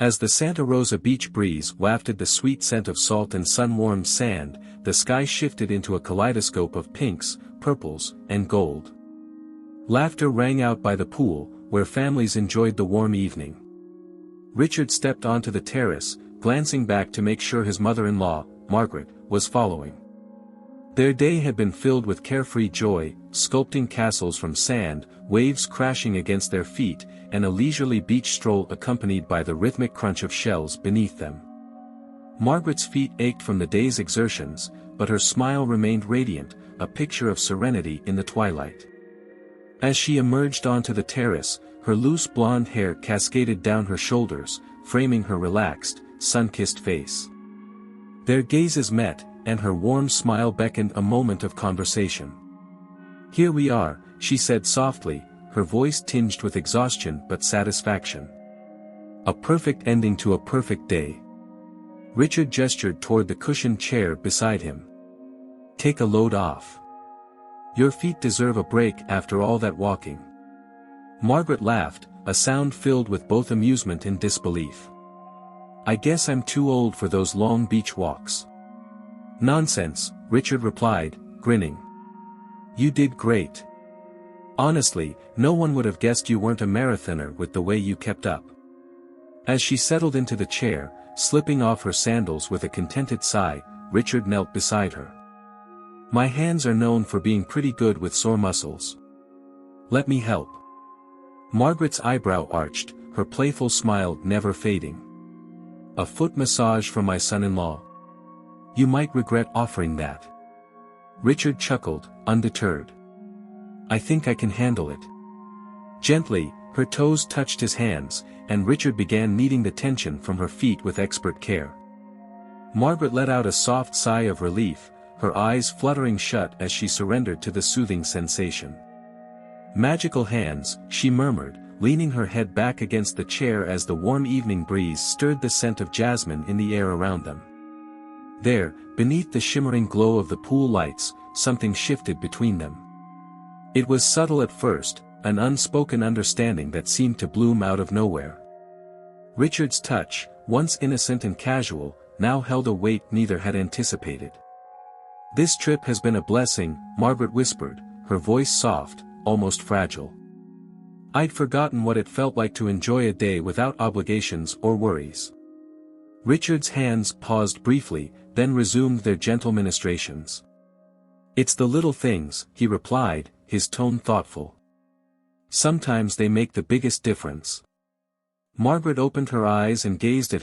As the Santa Rosa beach breeze wafted the sweet scent of salt and sun-warmed sand, the sky shifted into a kaleidoscope of pinks, purples, and gold. Laughter rang out by the pool, where families enjoyed the warm evening. Richard stepped onto the terrace, glancing back to make sure his mother-in-law, Margaret, was following. Their day had been filled with carefree joy, sculpting castles from sand, waves crashing against their feet, and a leisurely beach stroll accompanied by the rhythmic crunch of shells beneath them. Margaret's feet ached from the day's exertions, but her smile remained radiant, a picture of serenity in the twilight. As she emerged onto the terrace, her loose blonde hair cascaded down her shoulders, framing her relaxed, sun-kissed face. Their gazes met, and her warm smile beckoned a moment of conversation. "Here we are," she said softly, her voice tinged with exhaustion but satisfaction. "A perfect ending to a perfect day." Richard gestured toward the cushioned chair beside him. "Take a load off. Your feet deserve a break after all that walking." Margaret laughed, a sound filled with both amusement and disbelief. "I guess I'm too old for those long beach walks." "Nonsense," Richard replied, grinning. "You did great. Honestly, no one would have guessed you weren't a marathoner with the way you kept up." As she settled into the chair, slipping off her sandals with a contented sigh, Richard knelt beside her. "My hands are known for being pretty good with sore muscles. Let me help." Margaret's eyebrow arched, her playful smile never fading. "A foot massage from my son-in-law? You might regret offering that." Richard chuckled, undeterred. "I think I can handle it." Gently, her toes touched his hands, and Richard began kneading the tension from her feet with expert care. Margaret let out a soft sigh of relief, her eyes fluttering shut as she surrendered to the soothing sensation. "Magical hands," she murmured, leaning her head back against the chair as the warm evening breeze stirred the scent of jasmine in the air around them. There, beneath the shimmering glow of the pool lights, something shifted between them. It was subtle at first, an unspoken understanding that seemed to bloom out of nowhere. Richard's touch, once innocent and casual, now held a weight neither had anticipated. "This trip has been a blessing," Margaret whispered, her voice soft, almost fragile. "I'd forgotten what it felt like to enjoy a day without obligations or worries." Richard's hands paused briefly, then resumed their gentle ministrations. "It's the little things," he replied, his tone thoughtful. "Sometimes they make the biggest difference." Margaret opened her eyes and gazed at him.